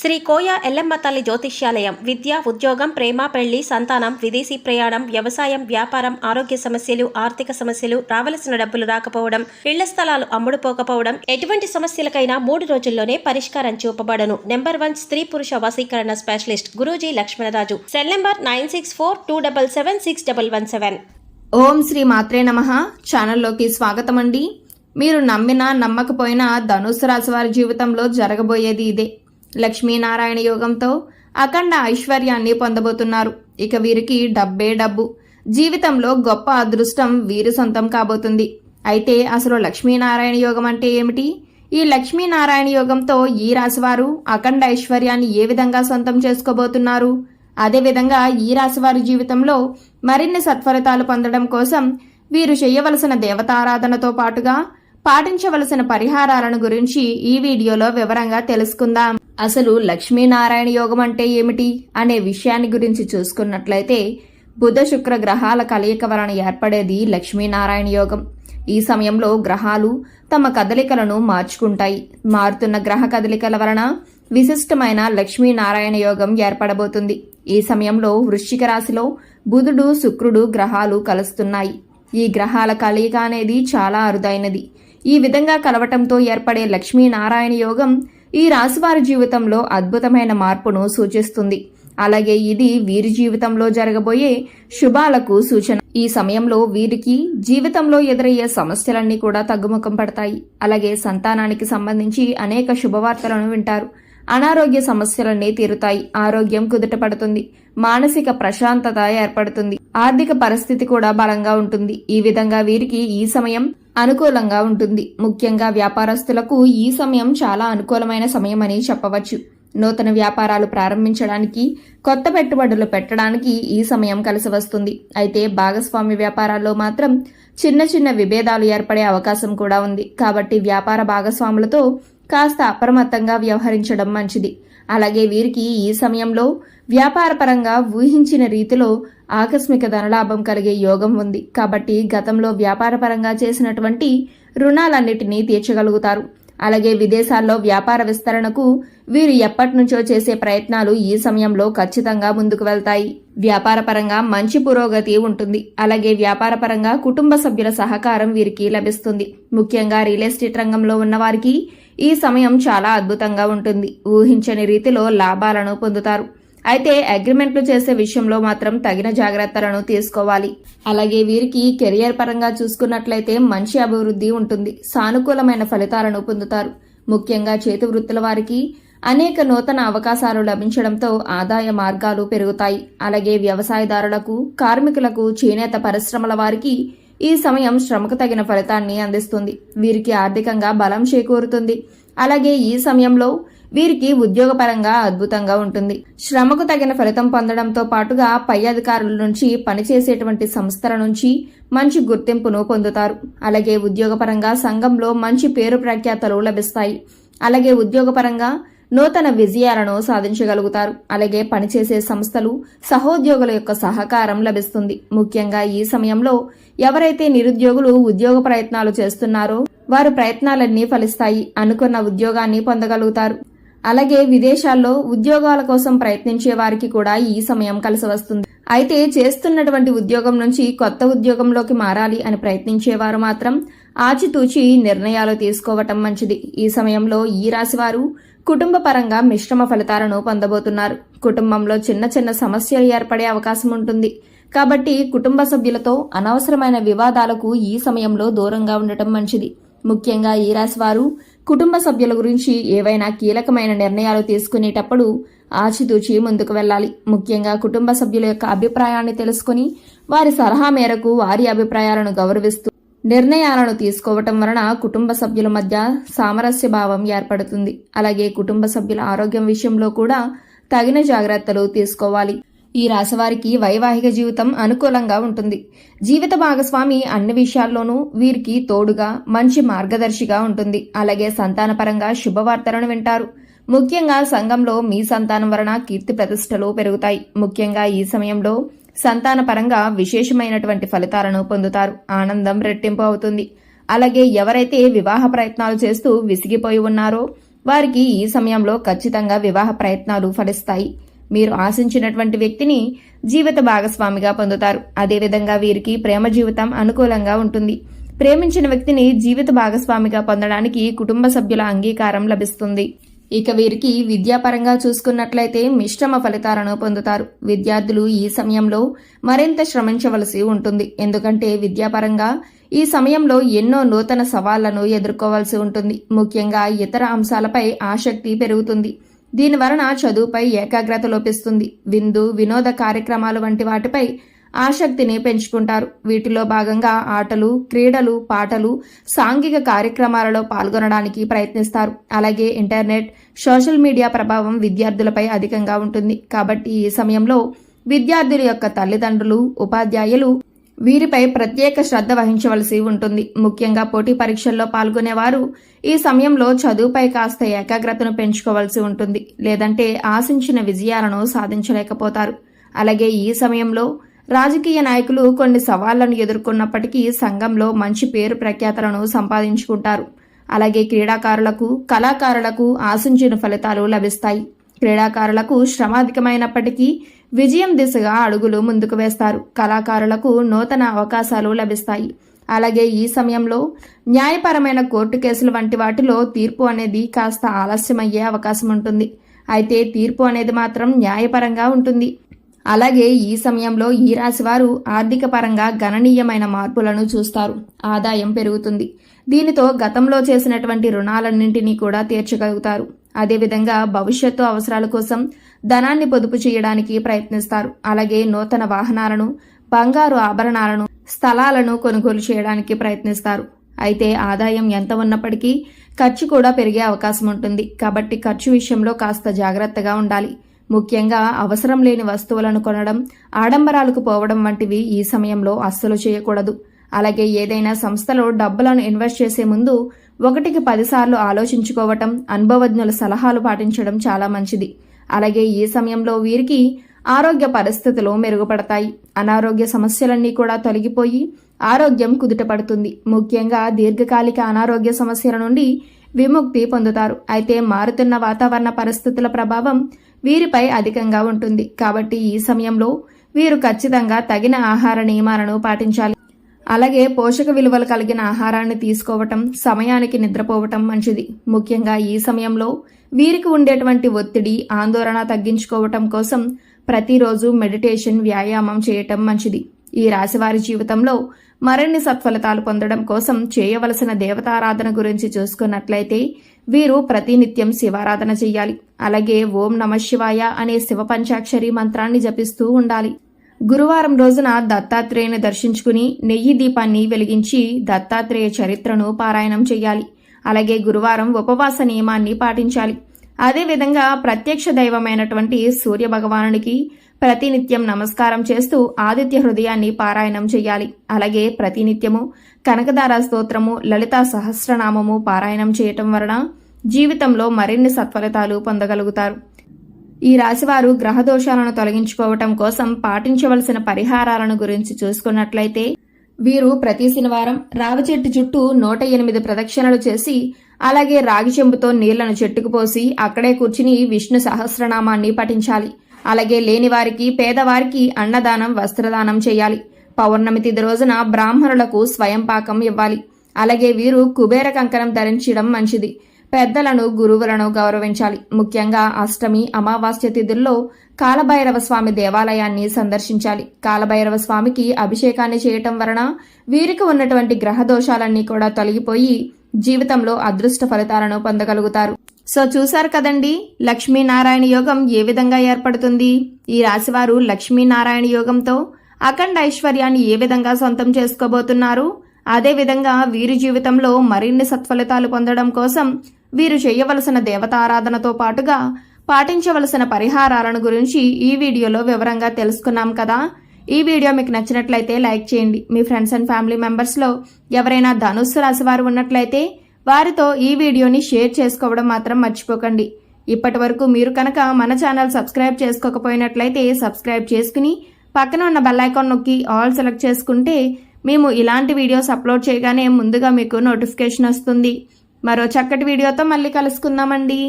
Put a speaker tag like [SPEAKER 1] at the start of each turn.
[SPEAKER 1] శ్రీ కోయ ఎల్లమ్మ తల్లి జ్యోతిష్యాలయం. విద్య, ఉద్యోగం, ప్రేమ, పెళ్లి, సంతానం, విదేశీ ప్రయాణం, వ్యవసాయం, వ్యాపారం, ఆరోగ్య సమస్యలు, ఆర్థిక సమస్యలు, రావలసిన డబ్బులు రాకపోవడం, ఇళ్ల స్థలాలు అమ్ముడుపోకపోవడం, ఎటువంటి సమస్యలకైనా 3 రోజుల్లోనే పరిష్కారం చూపబడను. నెంబర్ 1 స్త్రీ పురుష వశీకరణ specialist Guruji Lakshmanaraju. Cell number 9642776117.
[SPEAKER 2] ఓం శ్రీ మాత్రే నమః. ఛానల్లోకి స్వాగతం అండి. మీరు నమ్మినా నమ్మకపోయినా ధనుసు రాశి వారి జీవితంలో జరగబోయేది ఇదే. లక్ష్మీనారాయణ యోగంతో అఖండ ఐశ్వర్యాన్ని పొందబోతున్నారు. ఇక వీరికి డబ్బే డబ్బు. జీవితంలో గొప్ప అదృష్టం వీరి సొంతం కాబోతుంది. అయితే అసలు లక్ష్మీనారాయణ యోగం అంటే ఏమిటి? ఈ లక్ష్మీనారాయణ యోగంతో ఈ రాశివారు అఖండ ఐశ్వర్యాన్ని ఏ విధంగా సొంతం చేసుకోబోతున్నారు? అదేవిధంగా ఈ రాశివారి జీవితంలో మరిన్ని సత్ఫలితాలు పొందడం కోసం వీరు చేయవలసిన దేవతారాధనతో పాటుగా పాటించవలసిన పరిహారాలను గురించి ఈ వీడియోలో వివరంగా తెలుసుకుందాం. అసలు లక్ష్మీనారాయణ యోగం అంటే ఏమిటి అనే విషయాన్ని గురించి చూసుకున్నట్లయితే బుధ శుక్ర గ్రహాల కలయిక వలన ఏర్పడేది లక్ష్మీనారాయణ యోగం. ఈ సమయంలో గ్రహాలు తమ కదలికలను మార్చుకుంటాయి. మారుతున్న గ్రహ కదలికల వలన విశిష్టమైన లక్ష్మీనారాయణ యోగం ఏర్పడబోతుంది. ఈ సమయంలో వృశ్చిక రాశిలో బుధుడు, శుక్రుడు గ్రహాలు కలుస్తున్నాయి. ఈ గ్రహాల కలయిక అనేది చాలా అరుదైనది. ఈ విధంగా కలవటంతో ఏర్పడే లక్ష్మీనారాయణ యోగం ఈ రాశివారి జీవితంలో అద్భుతమైన మార్పును సూచిస్తుంది. అలాగే ఇది వీరి జీవితంలో జరగబోయే శుభాలకు సూచన. ఈ సమయంలో వీరికి జీవితంలో ఎదురయ్యే సమస్యలన్నీ కూడా తగ్గుముఖం పడతాయి. అలాగే సంతానానికి సంబంధించి అనేక శుభవార్తలను వింటారు. అనారోగ్య సమస్యలన్నీ తీరుతాయి. ఆరోగ్యం కుదుటపడుతుంది. మానసిక ప్రశాంతత ఏర్పడుతుంది. ఆర్థిక పరిస్థితి కూడా బలంగా ఉంటుంది. ఈ విధంగా వీరికి ఈ సమయం అనుకూలంగా ఉంటుంది. ముఖ్యంగా వ్యాపారస్తులకు ఈ సమయం చాలా అనుకూలమైన సమయం అని చెప్పవచ్చు. నూతన వ్యాపారాలు ప్రారంభించడానికి, కొత్త పెట్టుబడులు పెట్టడానికి ఈ సమయం కలిసి వస్తుంది. అయితే భాగస్వామి వ్యాపారాల్లో మాత్రం చిన్న చిన్న విభేదాలు ఏర్పడే అవకాశం కూడా ఉంది. కాబట్టి వ్యాపార భాగస్వాములతో కాస్త అప్రమత్తంగా వ్యవహరించడం మంచిది. అలాగే వీరికి ఈ సమయంలో వ్యాపారపరంగా ఊహించిన రీతిలో ఆకస్మిక ధనలాభం కలిగే యోగం ఉంది. కాబట్టి గతంలో వ్యాపారపరంగా చేసినటువంటి రుణాలన్నిటినీ తీర్చగలుగుతారు. అలాగే విదేశాల్లో వ్యాపార విస్తరణకు వీరు ఎప్పటి నుంచో చేసే ప్రయత్నాలు ఈ సమయంలో ఖచ్చితంగా ముందుకు వెళ్తాయి. వ్యాపారపరంగా మంచి పురోగతి ఉంటుంది. అలాగే వ్యాపారపరంగా కుటుంబ సభ్యుల సహకారం వీరికి లభిస్తుంది. ముఖ్యంగా రియల్ ఎస్టేట్ రంగంలో ఉన్నవారికి ఈ సమయం చాలా అద్భుతంగా ఉంటుంది. ఊహించని రీతిలో లాభాలను పొందుతారు. అయితే అగ్రిమెంట్లు చేసే విషయంలో మాత్రం తగిన జాగ్రత్తలను తీసుకోవాలి. అలాగే వీరికి కెరియర్ పరంగా చూసుకున్నట్లయితే మంచి అభివృద్ధి ఉంటుంది. సానుకూలమైన ఫలితాలను పొందుతారు. ముఖ్యంగా చేతి వృత్తుల వారికి అనేక నూతన అవకాశాలు లభించడంతో ఆదాయ మార్గాలు పెరుగుతాయి. అలాగే వ్యవసాయదారులకు, కార్మికులకు, చేనేత పరిశ్రమల వారికి ఈ సమయం శ్రమకు తగిన ఫలితాన్ని అందిస్తుంది. వీరికి ఆర్థికంగా బలం చేకూరుతుంది. అలాగే ఈ సమయంలో వీరికి ఉద్యోగపరంగా అద్భుతంగా ఉంటుంది. శ్రమకు తగిన ఫలితం పొందడంతో పాటుగా పై అధికారుల నుంచి, పనిచేసేటువంటి సంస్థల నుంచి మంచి గుర్తింపును పొందుతారు. అలాగే ఉద్యోగపరంగా సంఘంలో మంచి పేరు ప్రఖ్యాతలు లభిస్తాయి. అలాగే ఉద్యోగపరంగా నూతన విజయాలను సాధించగలుగుతారు. అలాగే పనిచేసే సంస్థలు, సహోద్యోగుల యొక్క సహకారం లభిస్తుంది. ముఖ్యంగా ఈ సమయంలో ఎవరైతే నిరుద్యోగులు ఉద్యోగ ప్రయత్నాలు చేస్తున్నారో వారి ప్రయత్నాలన్నీ ఫలిస్తాయి. అనుకున్న ఉద్యోగాన్ని పొందగలుగుతారు. అలాగే విదేశాల్లో ఉద్యోగాల కోసం ప్రయత్నించే వారికి కూడా ఈ సమయం కలిసి వస్తుంది. అయితే చేస్తున్నటువంటి ఉద్యోగం నుంచి కొత్త ఉద్యోగంలోకి మారాలి అని ప్రయత్నించేవారు మాత్రం ఆచితూచి నిర్ణయాలు తీసుకోవటం మంచిది. ఈ సమయంలో ఈ రాశివారు కుటుంబ పరంగా మిశ్రమ ఫలితాలను పొందబోతున్నారు. కుటుంబంలో చిన్న చిన్న సమస్యలు ఏర్పడే అవకాశం ఉంటుంది. కాబట్టి కుటుంబ సభ్యులతో అనవసరమైన వివాదాలకు ఈ సమయంలో దూరంగా ఉండటం మంచిది. ముఖ్యంగా ఈ రాశివారు కుటుంబ సభ్యుల గురించి ఏవైనా కీలకమైన నిర్ణయాలు తీసుకునేటప్పుడు ఆచితూచి ముందుకు వెళ్ళాలి. ముఖ్యంగా కుటుంబ సభ్యుల యొక్క అభిప్రాయాన్ని తెలుసుకుని వారి సలహా మేరకు వారి అభిప్రాయాలను గౌరవిస్తూ నిర్ణయాలను తీసుకోవటం వలన కుటుంబ సభ్యుల మధ్య సామరస్య భావం ఏర్పడుతుంది. అలాగే కుటుంబ సభ్యుల ఆరోగ్యం విషయంలో కూడా తగిన జాగ్రత్తలు తీసుకోవాలి. ఈ రాశివారికి వైవాహిక జీవితం అనుకూలంగా ఉంటుంది. జీవిత భాగస్వామి అన్ని విషయాల్లోనూ వీరికి తోడుగా, మంచి మార్గదర్శిగా ఉంటుంది. అలాగే సంతానపరంగా శుభవార్తలను వింటారు. ముఖ్యంగా సంఘంలో మీ సంతానం వలన కీర్తి ప్రతిష్టలు పెరుగుతాయి. ముఖ్యంగా ఈ సమయంలో సంతానపరంగా విశేషమైనటువంటి ఫలితాలను పొందుతారు. ఆనందం రెట్టింపు అవుతుంది. అలాగే ఎవరైతే వివాహ ప్రయత్నాలు చేస్తూ విసిగిపోయి ఉన్నారో వారికి ఈ సమయంలో ఖచ్చితంగా వివాహ ప్రయత్నాలు ఫలిస్తాయి. మీరు ఆశించినటువంటి వ్యక్తిని జీవిత భాగస్వామిగా పొందుతారు. అదేవిధంగా వీరికి ప్రేమ జీవితం అనుకూలంగా ఉంటుంది. ప్రేమించిన వ్యక్తిని జీవిత భాగస్వామిగా పొందడానికి కుటుంబ సభ్యుల అంగీకారం లభిస్తుంది. ఇక వీరికి విద్యాపరంగా చూసుకున్నట్లయితే మిశ్రమ ఫలితాలను పొందుతారు. విద్యార్థులు ఈ సమయంలో మరింత శ్రమించవలసి ఉంటుంది. ఎందుకంటే విద్యాపరంగా ఈ సమయంలో ఎన్నో నూతన సవాళ్లను ఎదుర్కోవాల్సి ఉంటుంది. ముఖ్యంగా ఇతర అంశాలపై ఆసక్తి పెరుగుతుంది. దీనివలన చదువుపై ఏకాగ్రత లోపిస్తుంది. వినోద కార్యక్రమాలు వంటి వాటిపై ఆసక్తిని పెంచుకుంటారు. వీటిలో భాగంగా ఆటలు, క్రీడలు, పాటలు, సాంఘిక కార్యక్రమాలలో పాల్గొనడానికి ప్రయత్నిస్తారు. అలాగే ఇంటర్నెట్, సోషల్ మీడియా ప్రభావం విద్యార్థులపై అధికంగా ఉంటుంది. కాబట్టి ఈ సమయంలో విద్యార్థుల యొక్క తల్లిదండ్రులు, ఉపాధ్యాయులు వీరిపై ప్రత్యేక శ్రద్ధ వహించవలసి ఉంటుంది. ముఖ్యంగా పోటీ పరీక్షల్లో పాల్గొనేవారు ఈ సమయంలో చదువుపై కాస్త ఏకాగ్రతను పెంచుకోవాల్సి ఉంటుంది. లేదంటే ఆశించిన విజయాలను సాధించలేకపోతారు. అలాగే ఈ సమయంలో రాజకీయ నాయకులు కొన్ని సవాళ్లను ఎదుర్కొన్నప్పటికీ సంఘంలో మంచి పేరు ప్రఖ్యాతలను సంపాదించుకుంటారు. అలాగే క్రీడాకారులకు, కళాకారులకు ఆశించిన ఫలితాలు లభిస్తాయి. క్రీడాకారులకు శ్రమ అధికమైనప్పటికీ విజయం దిశగా అడుగులు ముందుకు వేస్తారు. కళాకారులకు నూతన అవకాశాలు లభిస్తాయి. అలాగే ఈ సమయంలో న్యాయపరమైన కోర్టు కేసులు వంటి వాటిలో తీర్పు అనేది కాస్త ఆలస్యమయ్యే అవకాశం ఉంటుంది. అయితే తీర్పు అనేది మాత్రం న్యాయపరంగా ఉంటుంది. అలాగే ఈ సమయంలో ఈ రాశి వారు ఆర్థిక పరంగా గణనీయమైన మార్పులను చూస్తారు. ఆదాయం పెరుగుతుంది. దీనితో గతంలో చేసినటువంటి రుణాలన్నింటినీ కూడా తీర్చగలుగుతారు. అదేవిధంగా భవిష్యత్తు అవసరాల కోసం ధనాన్ని పొదుపు చేయడానికి ప్రయత్నిస్తారు. అలాగే నూతన వాహనాలను, బంగారు ఆభరణాలను, స్థలాలను కొనుగోలు చేయడానికి ప్రయత్నిస్తారు. అయితే ఆదాయం ఎంత ఉన్నప్పటికీ ఖర్చు కూడా పెరిగే అవకాశం ఉంటుంది. కాబట్టి ఖర్చు విషయంలో కాస్త జాగ్రత్తగా ఉండాలి. ముఖ్యంగా అవసరం లేని వస్తువులను కొనడం, ఆడంబరాలకు పోవడం వంటివి ఈ సమయంలో అస్సలు చేయకూడదు. అలాగే ఏదైనా సంస్థలో డబ్బులను ఇన్వెస్ట్ చేసే ముందు 1కి 10 సార్లు ఆలోచించుకోవటం, అనుభవజ్ఞుల సలహాలు పాటించడం చాలా మంచిది. అలాగే ఈ సమయంలో వీరికి ఆరోగ్య పరిస్థితులు మెరుగుపడతాయి. అనారోగ్య సమస్యలన్నీ కూడా తొలగిపోయి ఆరోగ్యం కుదుటపడుతుంది. ముఖ్యంగా దీర్ఘకాలిక అనారోగ్య సమస్యల నుండి విముక్తి పొందుతారు. అయితే మారుతున్న వాతావరణ పరిస్థితుల ప్రభావం వీరిపై అధికంగా ఉంటుంది. కాబట్టి ఈ సమయంలో వీరు ఖచ్చితంగా తగిన ఆహార నియమాలను పాటించాలి. అలాగే పోషక విలువలు కలిగిన ఆహారాన్ని తీసుకోవటం, సమయానికి నిద్రపోవటం మంచిది. ముఖ్యంగా ఈ సమయంలో వీరికి ఉండేటువంటి ఒత్తిడి, ఆందోళన తగ్గించుకోవటం కోసం ప్రతిరోజు మెడిటేషన్, వ్యాయామం చేయటం మంచిది. ఈ రాశివారి జీవితంలో మరిన్ని సత్ఫలితాలు పొందడం కోసం చేయవలసిన దేవతారాధన గురించి చూసుకున్నట్లయితే వీరు ప్రతినిత్యం శివారాధన చెయ్యాలి. అలాగే ఓం నమఃశివాయ అనే శివ పంచాక్షరి మంత్రాన్ని జపిస్తూ ఉండాలి. గురువారం రోజున దత్తాత్రేయుని దర్శించుకుని నెయ్యి దీపాన్ని వెలిగించి దత్తాత్రేయ చరిత్రను పారాయణం చెయ్యాలి. అలాగే గురువారం ఉపవాస నియమాన్ని పాటించాలి. అదేవిధంగా ప్రత్యక్ష దైవమైనటువంటి సూర్య భగవానునికి ప్రతినిత్యం నమస్కారం చేస్తూ ఆదిత్య హృదయాన్ని పారాయణం చెయ్యాలి. అలాగే ప్రతినిత్యము కనకదార స్తోత్రము, లలితా సహస్రనామము పారాయణం చేయటం వలన జీవితంలో మరిన్ని సత్ఫలితాలు పొందగలుగుతారు. ఈ రాశివారు గ్రహ దోషాలను తొలగించుకోవటం కోసం పాటించవలసిన పరిహారాలను గురించి చూసుకున్నట్లయితే వీరు ప్రతి శనివారం రావి చెట్టు చుట్టూ 108 ప్రదక్షిణలు చేసి, అలాగే రాగి చెంబుతో నీళ్లను చెట్టుకు పోసి అక్కడే కూర్చుని విష్ణు సహస్రనామాన్ని పఠించాలి. అలాగే లేనివారికి, పేదవారికి అన్నదానం, వస్త్రదానం చేయాలి. పౌర్ణమి తిథి రోజున బ్రాహ్మణులకు స్వయం పాకం ఇవ్వాలి. అలాగే వీరు కుబేర కంకణం ధరించడం మంచిది. పెద్దలను, గురువులను గౌరవించాలి. ముఖ్యంగా అష్టమి, అమావాస్య తిథుల్లో కాలభైరవ స్వామి దేవాలయాన్ని సందర్శించాలి. కాలభైరవ స్వామికి అభిషేకాన్ని చేయటం వలన వీరికి ఉన్నటువంటి గ్రహ దోషాలన్నీ కూడా తొలగిపోయి జీవితంలో అదృష్ట ఫలితాలను పొందగలుగుతారు. సో చూశారు కదండి, లక్ష్మీనారాయణ యోగం ఏ విధంగా ఏర్పడుతుంది. ఈ రాశివారు లక్ష్మీనారాయణ యోగంతో అఖండ ఐశ్వర్యాన్ని ఏ విధంగా సొంతం చేసుకోబోతున్నారు. అదేవిధంగా వీరి జీవితంలో మరిన్ని సత్ఫలితాలు పొందడం కోసం వీరు చేయవలసిన దేవతారాధనతో పాటుగా పాటించవలసిన పరిహారాలను గురించి ఈ వీడియోలో వివరంగా తెలుసుకున్నాం కదా. ఈ వీడియో మీకు నచ్చినట్లయితే లైక్ చేయండి. మీ ఫ్రెండ్స్ అండ్ ఫ్యామిలీ మెంబర్స్లో ఎవరైనా ధనుస్సు రాశి వారు ఉన్నట్లయితే వారితో ఈ వీడియోని షేర్ చేసుకోవడం మాత్రం మర్చిపోకండి. ఇప్పటి వరకు మీరు కనుక మన ఛానల్ సబ్స్క్రైబ్ చేసుకోకపోయినట్లయితే సబ్స్క్రైబ్ చేసుకుని పక్కన ఉన్న బెల్ ఐకాన్ నొక్కి ఆల్ సెలెక్ట్ చేసుకుంటే మేము ఇలాంటి వీడియోస్ అప్లోడ్ చేయగానే ముందుగా మీకు నోటిఫికేషన్ వస్తుంది. మరో చక్కటి వీడియోతో మళ్ళీ కలుసుకుందామండి.